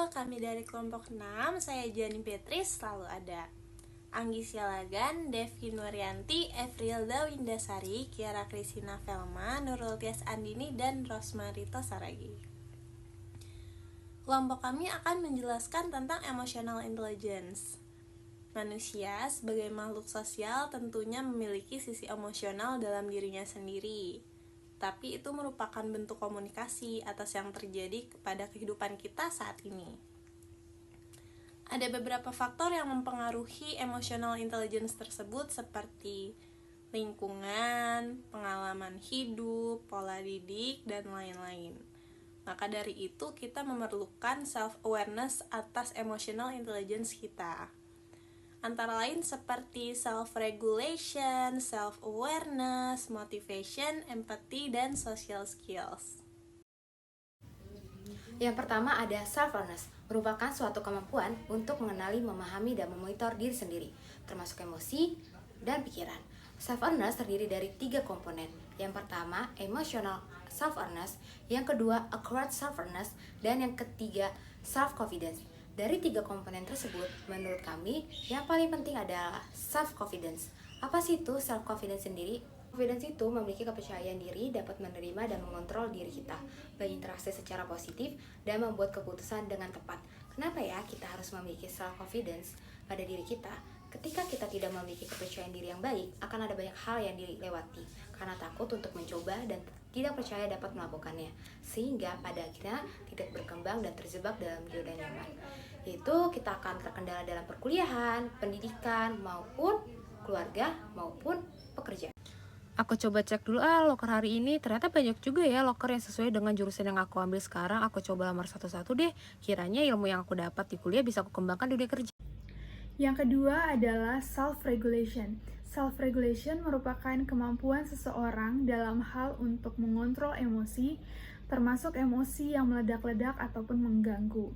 kami dari kelompok 6, saya Jani Petris, selalu ada Anggi Sialagan, Devi Nuryanti, Efrilda Windasari, Kiara Kristina Velma, Nurul Tias Andini, dan Rosmarito Saragi. Kelompok kami akan menjelaskan tentang emotional intelligence. Manusia sebagai makhluk sosial tentunya memiliki sisi emosional dalam dirinya sendiri. Tapi itu merupakan bentuk komunikasi atas yang terjadi pada kehidupan kita saat ini. Ada beberapa faktor yang mempengaruhi emotional intelligence tersebut seperti lingkungan, pengalaman hidup, pola didik, dan lain-lain. Maka dari itu kita memerlukan self-awareness atas emotional intelligence kita. Antara lain seperti self-regulation, self-awareness, motivation, empathy, dan social skills. Yang pertama ada self-awareness, merupakan suatu kemampuan untuk mengenali, memahami, dan memonitor diri sendiri, termasuk emosi dan pikiran. Self-awareness terdiri dari 3 komponen. Yang pertama, emotional self-awareness, yang kedua, acquired self-awareness, dan yang ketiga, self-confidence. Dari 3 komponen tersebut, menurut kami, yang paling penting adalah self-confidence. Apa sih itu self-confidence sendiri? Confidence itu memiliki kepercayaan diri, dapat menerima dan mengontrol diri kita, berinteraksi secara positif, dan membuat keputusan dengan tepat. Kenapa ya kita harus memiliki self-confidence pada diri kita? Ketika kita tidak memiliki kepercayaan diri yang baik, akan ada banyak hal yang dilewati, karena takut untuk mencoba dan tidak percaya dapat melakukannya, sehingga pada akhirnya tidak berkembang dan terjebak dalam zona nyaman. Yaitu kita akan terkendala dalam perkuliahan, pendidikan, maupun keluarga, maupun pekerjaan. Aku coba cek dulu loker hari ini, ternyata banyak juga ya loker yang sesuai dengan jurusan yang aku ambil sekarang. Aku coba lamar satu-satu deh, kiranya ilmu yang aku dapat di kuliah bisa aku kembangkan di dunia kerja. Yang kedua adalah self-regulation. Self-regulation merupakan kemampuan seseorang dalam hal untuk mengontrol emosi, termasuk emosi yang meledak-ledak ataupun mengganggu.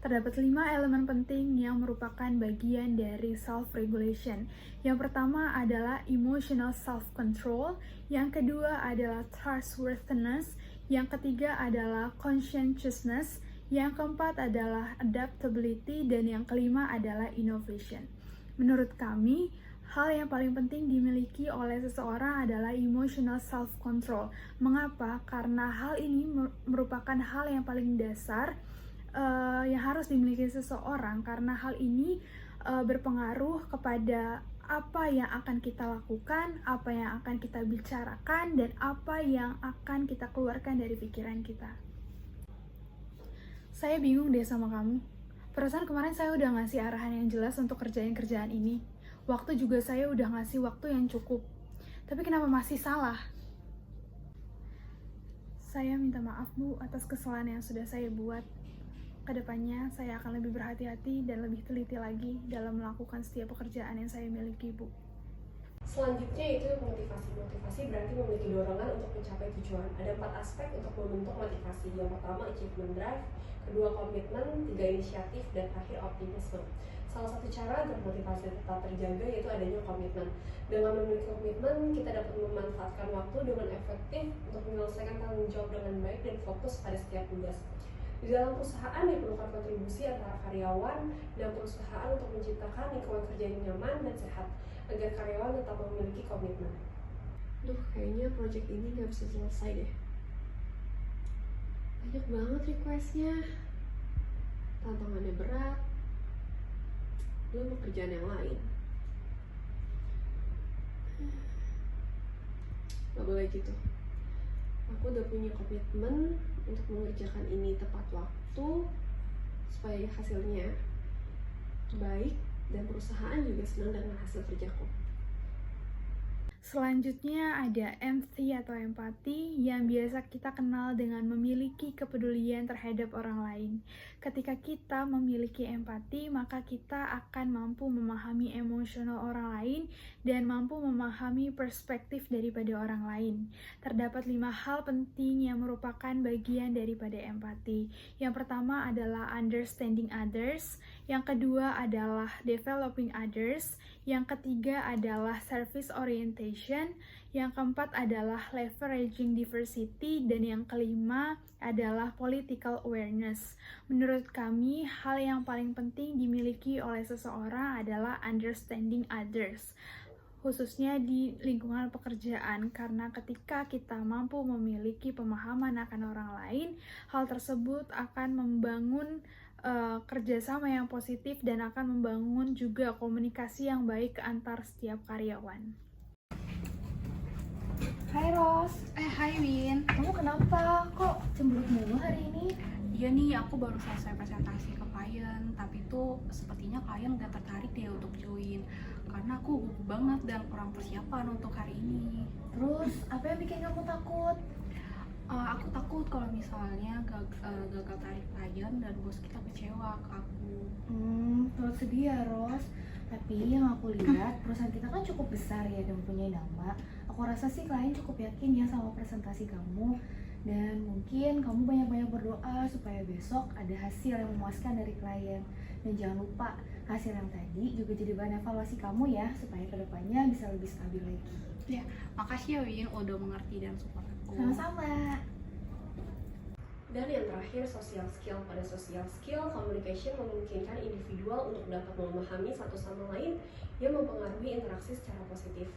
Terdapat 5 elemen penting yang merupakan bagian dari self-regulation. Yang pertama adalah emotional self-control, yang kedua adalah trustworthiness, yang ketiga adalah conscientiousness, yang keempat adalah adaptability, dan yang kelima adalah innovation. Menurut kami, hal yang paling penting dimiliki oleh seseorang adalah emotional self-control. Mengapa? Karena hal ini merupakan hal yang paling dasar yang harus dimiliki seseorang, karena hal ini berpengaruh kepada apa yang akan kita lakukan, apa yang akan kita bicarakan, dan apa yang akan kita keluarkan dari pikiran kita. Saya bingung deh sama kamu. Perasaan kemarin saya udah ngasih arahan yang jelas untuk kerjain kerjaan ini. Waktu juga saya udah ngasih waktu yang cukup. Tapi kenapa masih salah? Saya minta maaf, Bu, atas kesalahan yang sudah saya buat. Kedepannya, saya akan lebih berhati-hati dan lebih teliti lagi dalam melakukan setiap pekerjaan yang saya miliki, Bu. Selanjutnya itu motivasi. Motivasi berarti memiliki dorongan untuk mencapai tujuan. Ada 4 aspek untuk membentuk motivasi. Yang pertama, achievement drive, kedua, komitmen, 3, inisiatif, dan terakhir, optimisme. Salah satu cara agar motivasi tetap terjaga yaitu adanya komitmen. Dengan memiliki komitmen, kita dapat memanfaatkan waktu dengan efektif untuk menyelesaikan tanggung jawab dengan baik dan fokus pada setiap tugas. Di dalam perusahaan diperlukan kontribusi antara karyawan dan perusahaan untuk menciptakan lingkungan kerja yang nyaman dan sehat agar karyawan tetap memiliki komitmen. Kayaknya project ini nggak bisa selesai deh. Banyak banget requestnya, tantangannya berat, belum pekerjaan yang lain. Gak boleh gitu. Aku udah punya komitmen untuk mengerjakan ini tepat waktu supaya hasilnya baik dan perusahaan juga senang dengan hasil kerjaku. Selanjutnya ada empathy atau empati yang biasa kita kenal dengan memiliki kepedulian terhadap orang lain. Ketika kita memiliki empati, maka kita akan mampu memahami emosional orang lain dan mampu memahami perspektif daripada orang lain. Terdapat 5 hal penting yang merupakan bagian daripada empati. Yang pertama adalah understanding others, yang kedua adalah developing others, yang ketiga adalah service orientation, Yang keempat adalah leveraging diversity, dan yang kelima adalah political awareness. Menurut kami, hal yang paling penting dimiliki oleh seseorang adalah understanding others, khususnya di lingkungan pekerjaan, karena ketika kita mampu memiliki pemahaman akan orang lain, hal tersebut akan membangun kerjasama yang positif dan akan membangun juga komunikasi yang baik antar setiap karyawan. Hai Ros, Hai Win. kamu kenapa? Kok cemberut mulu hari ini? Iya nih, aku baru selesai presentasi ke klien, tapi tuh sepertinya klien gak tertarik deh untuk join karena aku gugup banget dan kurang persiapan untuk hari ini. Terus, apa yang bikin kamu takut? Aku takut kalau misalnya gagal tarik klien dan bos kita kecewa ke aku. Terus sedih ya Ros. Tapi yang aku lihat, perusahaan kita kan cukup besar ya dan punya nama. Aku rasa sih klien cukup yakin ya sama presentasi kamu. Dan mungkin kamu banyak-banyak berdoa supaya besok ada hasil yang memuaskan dari klien. Dan jangan lupa, hasil yang tadi juga jadi bahan evaluasi kamu ya, supaya kedepannya bisa lebih stabil lagi. Ya, makasih ya Win udah mengerti dan support aku. Sama-sama. Dan yang terakhir, social skill. Pada social skill, communication memungkinkan individual untuk dapat memahami satu sama lain yang mempengaruhi interaksi secara positif,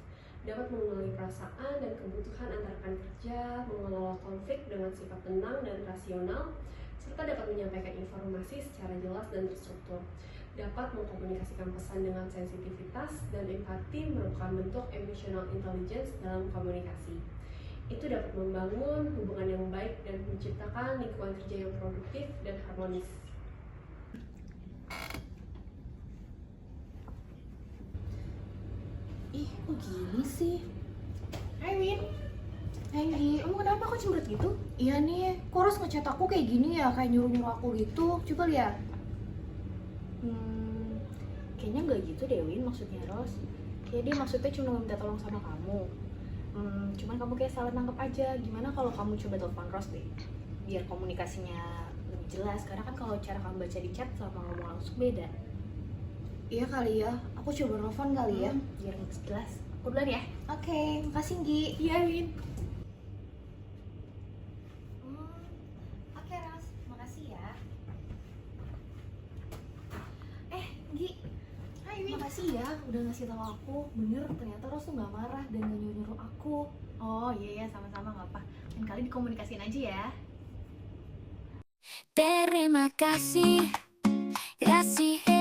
dapat mengenali perasaan dan kebutuhan antar rekan kerja, mengelola konflik dengan sifat tenang dan rasional, serta dapat menyampaikan informasi secara jelas dan terstruktur, dapat mengkomunikasikan pesan dengan sensitivitas dan empati merupakan bentuk emotional intelligence dalam komunikasi. Itu dapat membangun hubungan yang baik dan menciptakan lingkungan kerja yang produktif dan harmonis. Ih, kok gini sih? Hai Win. Hai Gi, kamu kenapa kok cemberut gitu? Iya nih, kok Ros ngechat aku kayak gini ya, kayak nyuruh-nyuruh aku gitu. Coba lihat. Kayaknya nggak gitu deh Win, maksudnya Ros. Kayak dia maksudnya cuma minta tolong sama kamu. Cuman kamu kayak salah nangkep aja. Gimana kalau kamu coba telepon Ros deh, biar komunikasinya lebih jelas. Karena kan kalau cara kamu baca di chat sama ngomong langsung beda. Iya kali ya, aku coba nelfon kali ya. Biar lebih jelas. Aku duluan ya. Oke, makasih Gi. Iya Win. Oke Ros, makasih ya. Gi, Hai Win. makasih ya udah ngasih tahu aku. Bener, ternyata Ros tuh nggak marah dan nggak nyuruh-nyuruh aku. Oh iya ya, sama-sama nggak apa. Lain kali dikomunikasiin aja ya. Terima kasih, kasih.